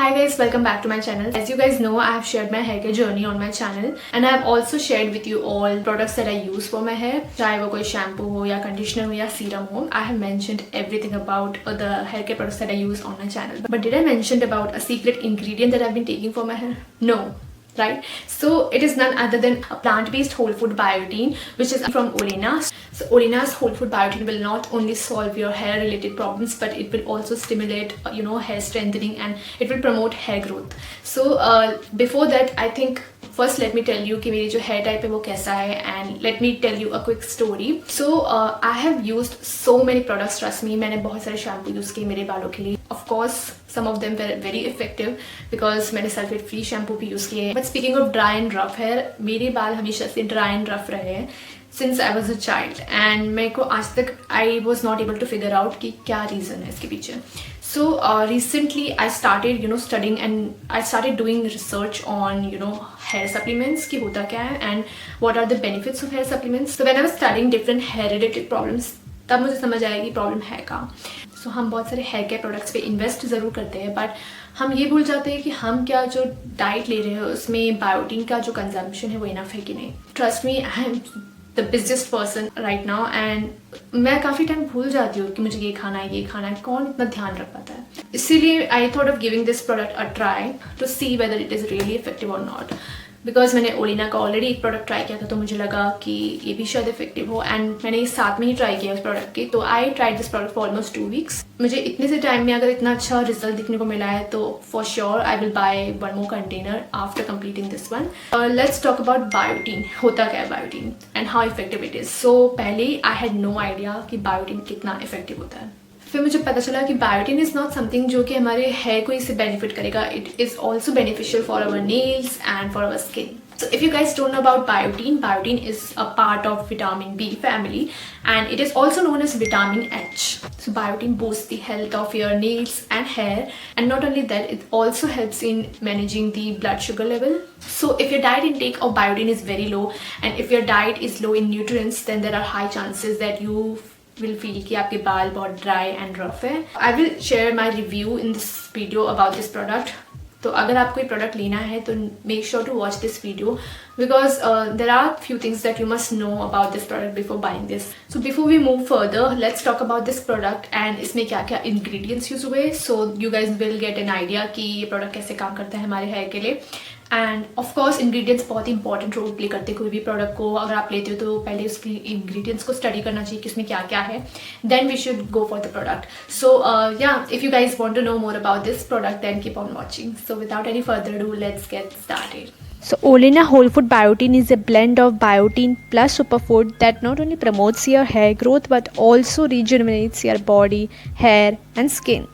Hi guys, welcome back to my channel. As you guys know, I have shared my hair care journey on my channel and I have also shared with you all products that I use for my hair. चाहे वो कोई shampoo हो या conditioner हो या serum हो, I have mentioned everything about the hair care products that I use on my channel. But did I mention about a secret ingredient that I've been taking for my hair? No. Right? So it is none other than a plant-based whole food biotin, which is from Olena. So Olena's whole food biotin will not only solve your hair related problems, but it will also stimulate hair strengthening and it will promote hair growth. So before that, I think first let me tell you कि मेरी जो hair type है वो कैसा है, and let me tell you a quick story. So I have used so many products, trust me. मैंने बहुत सारे shampoo use किए मेरे बालों के लिए. Of course, some of them were very effective because मैंने sulfate free shampoo भी use किए. But speaking of dry and rough hair, मेरे बाल हमेशा से dry and rough रहे हैं since I was a child, and मेरे को आज तक I was not able to figure out कि क्या reason है इसके पीछे. So recently I started studying and I started doing research on hair supplements कि होता क्या है and what are the benefits of hair supplements. So when I was studying different hair related problems, तब मुझे समझ आया कि प्रॉब्लम है कहाँ. सो हम बहुत सारे हेयर केयर प्रोडक्ट्स पे इन्वेस्ट ज़रूर करते हैं, बट हम ये भूल जाते हैं कि हम क्या जो डाइट ले रहे हैं उसमें बायोटिन का जो कंजम्पशन है वो इनफ है कि नहीं. Trust me, I am the busiest person right now and मैं काफ़ी टाइम भूल जाती हूँ कि मुझे ये खाना है, कौन इतना ध्यान रख पाता है. इसीलिए I thought of giving this product a try to see whether it is really effective और नॉट. बिकॉज मैंने ओलिना का ऑलरेडी एक प्रोडक्ट ट्राई किया था, तो मुझे लगा कि ये भी शायद इफेक्टिव हो, एंड मैंने इस साथ में ही ट्राई किया उस प्रोडक्ट के. तो I try this product for almost 2 weeks. मुझे इतने से टाइम में अगर इतना अच्छा रिजल्ट दिखने को मिला है तो for sure I will buy one more container after completing this one. Let's talk about biotin. होता क्या है biotin and how effective it is. So पहले आई हैड नो आइडिया कि बायोटिन कितना इफेक्टिव होता है. फिर मुझे पता चला कि बायोटिन इज़ नॉट समथिंग जो कि हमारे हेयर को इससे बेनिफिट करेगा. It is also beneficial for our nails and for our skin. So if you guys don't know about biotin, biotin is a part of vitamin B family and it is also known as vitamin H. So biotin boosts the health of your nails and hair, and not only that, it also helps in managing the blood sugar level. So if your diet intake of biotin is very low and if your diet is low in nutrients, then there are high chances that you will feel कि आपके बाल बहुत dry and rough है. I will share my review in this video about this product. तो अगर आपको ये product लेना है तो make sure to watch this video because there are few things that you must know about this product before buying this. So before we move further, let's talk about this product and इसमें क्या क्या ingredients use हुए. So you guys will get an idea कि ये product कैसे काम करता है हमारे हेयर के लिए. एंड ऑफकोर्स इंग्रेडिएंट्स बहुत ही इंपॉर्टेंट रोल प्ले करते हैं. कोई भी प्रोडक्ट को अगर आप लेते हो तो पहले उसकी इंग्रेडिएंट्स को स्टडी करना चाहिए कि इसमें क्या क्या है, then we should go for the product. So yeah, if you guys want to know more about this product then keep on watching. So without any further ado, let's get started. So Olena Whole Food Biotin is a blend of biotin plus superfood that not only promotes your hair growth but also rejuvenates your body, hair and skin.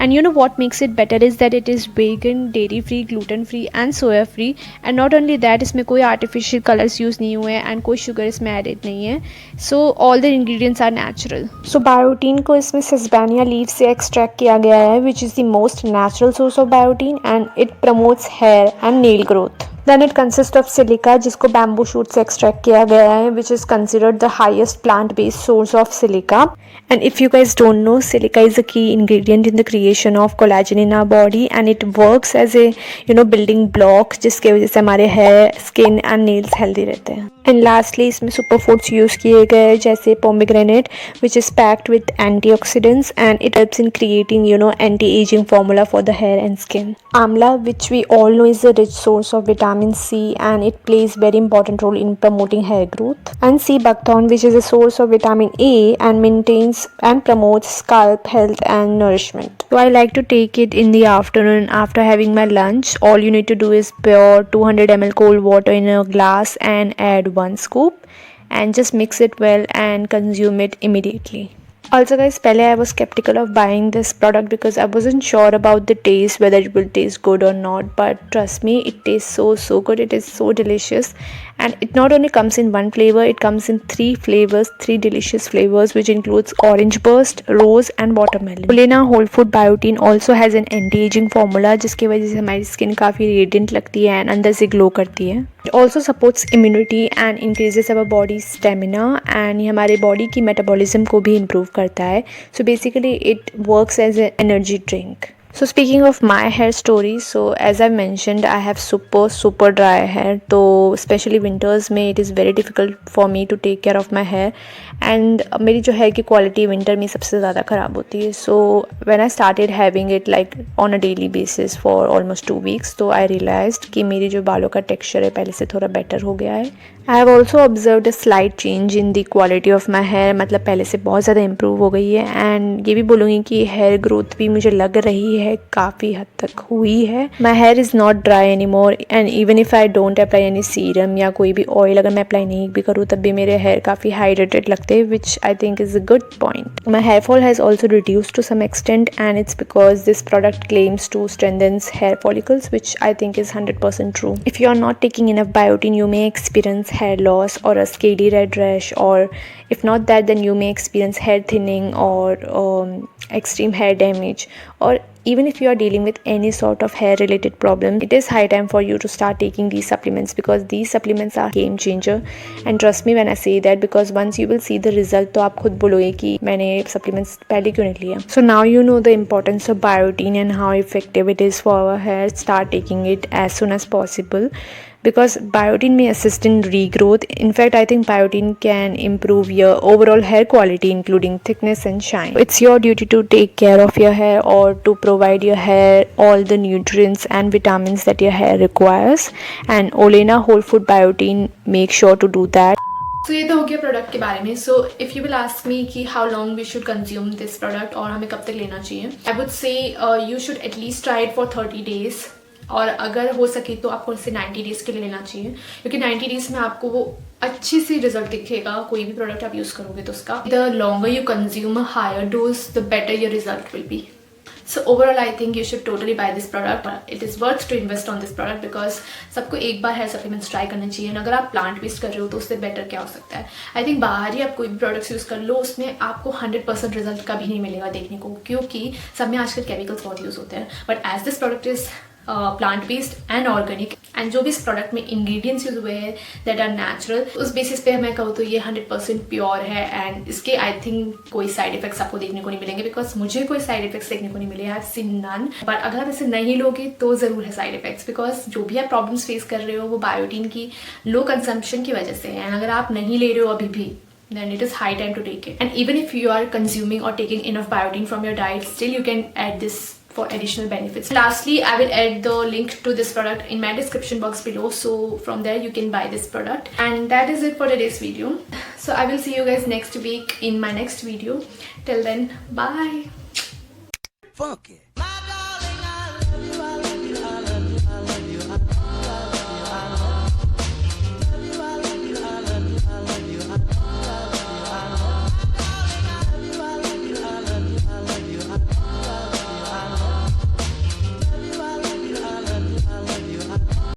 And you know what makes it better is that it is vegan, dairy free, gluten free and soya free. And not only that, इसमें कोई artificial colors use नहीं हुए हैं and कोई sugar इसमें added नहीं है. So all the ingredients are natural. So biotin को इसमें sesbania leaf से extract किया गया है, which is the most natural source of biotin and it promotes hair and nail growth. Then it consists of silica, जिसको bamboo shoot से extract किया गया है, which is considered the highest plant-based source of silica. And if you guys don't know, silica is a key ingredient in the creation of collagen in our body and it works as a building block, जिसके वजह से हमारे hair, skin and nails healthy रहते हैं. And lastly, इसमें superfoods use किए गए जैसे pomegranate, which is packed with antioxidants and it helps in creating anti-aging formula for the hair and skin. Amla, which we all know is a rich source of vitamin C and it plays very important role in promoting hair growth. And sea buckthorn, which is a source of vitamin A and maintains and promotes scalp health and nourishment. So I like to take it in the afternoon after having my lunch. All you need to do is pour 200 ml cold water in a glass and add 1 scoop and just mix it well and consume it immediately. Also guys, पहले I was skeptical of buying this product because I wasn't sure about the taste, whether it will taste good or not, but trust me, it tastes so good. It is so delicious and it not only comes in one flavor, it comes in 3 flavors, 3 delicious flavors, which includes orange burst, rose and watermelon. Olena Whole Food Biotin also has an anti-aging formula जिसकी वजह से हमारी skin काफ़ी radiant लगती है and अंदर से glow करती है. It also supports immunity and increases our body stamina and ये हमारे बॉडी की मेटाबॉलिज्म को भी इम्प्रूव करता है. So basically it works as an energy drink. So speaking of my hair story, so as I mentioned, I have super dry hair. तो especially winters में it is very difficult for me to take care of my hair. And मेरी जो hair की quality winter में सबसे ज़्यादा ख़राब होती है. So when I started having it like on a daily basis for almost 2 weeks, तो I realized कि मेरी जो बालों का texture है पहले से थोड़ा better हो गया है. I have also observed a slight change in the quality of my hair. मतलब पहले से बहुत ज़्यादा improve हो गई है. And ये भी बोलूँगी कि hair growth भी मुझे लग रही है काफ़ी हद तक हुई है. My hair is not dry anymore, and even if I don't apply any serum या कोई भी oil अगर मैं apply नहीं भी करूँ तब भी मेरे hair काफ़ी hydrated लगते हैं, which I think is a good point. My hair fall has also reduced to some extent, and it's because this product claims to strengthen hair follicles, which I think is 100% true. If you are not taking enough biotin, you may experience hair loss or a scaly red rash, or if not that, then you may experience hair thinning or extreme hair damage. Or even if you are dealing with any sort of hair related problem, it is high time for you to start taking these supplements, because these supplements are game changer. And trust me when I say that, because once you will see the result तो आप खुद बोलोगे कि मैंने supplements पहले क्यों नहीं लिया. So now you know the importance of biotin and how effective it is for our hair. Start taking it as soon as possible, because biotin may assist in regrowth. In fact, I think biotin can improve your overall hair quality, including thickness and shine. It's your duty to take care of your hair, or to provide your hair all the nutrients and vitamins that your hair requires. And Olena Whole Food Biotin make sure to do that. So ये तो हो गया product के बारे में. So if you will ask me कि how long we should consume this product और हमें कब तक लेना चाहिए, I would say you should at least try it for 30 days, और अगर हो सके तो आपको इसे 90 days के लिए लेना चाहिए, क्योंकि 90 days में आपको वो अच्छी सी रिजल्ट दिखेगा. कोई भी प्रोडक्ट आप यूज़ करोगे तो उसका the longer you consume a higher dose the better your result will be. So overall, I think you should totally buy this product. It is worth to invest on this product, because सबको एक बार hair supplements try करना चाहिए. अगर आप plant based कर रहे हो तो उससे बेटर क्या हो सकता है. आई थिंक बाहर ही आप कोई भी प्रोडक्ट्स यूज़ कर लो, उसमें आपको 100% रिजल्ट कभी नहीं मिलेगा देखने को, क्योंकि सब में आजकल केमिकल्स बहुत यूज़ होते हैं. But as this product is plant based and organic, and जो भी इस प्रोडक्ट में इंग्रेडिएंट्स यूज हुए हैं दैट आर नेचुरल, उस बेसिस पे मैं कहूँ तो ये 100% प्योर है. एंड इसके आई थिंक कोई साइड इफेक्ट्स आपको देखने को नहीं मिलेंगे, बिकॉज मुझे कोई साइड इफेक्ट्स देखने को नहीं मिले. I have seen none. But अगर आप इसे नहीं लोगे तो ज़रूर है साइड इफेक्ट्स, बिकॉज जो भी आप प्रॉब्लम्स फेस कर रहे हो वो बायोटिन की लो कंजम्पशन की वजह से है. एंड अगर आप नहीं ले रहे हो अभी भी, then it is high time to take it. And even if you are consuming or taking enough biotin from your diet, still you can add this for additional benefits. Lastly, I will add the link to this product in my description box below, so from there you can buy this product. And that is it for today's video. So I will see you guys next week in my next video. Till then, bye. Fuck it.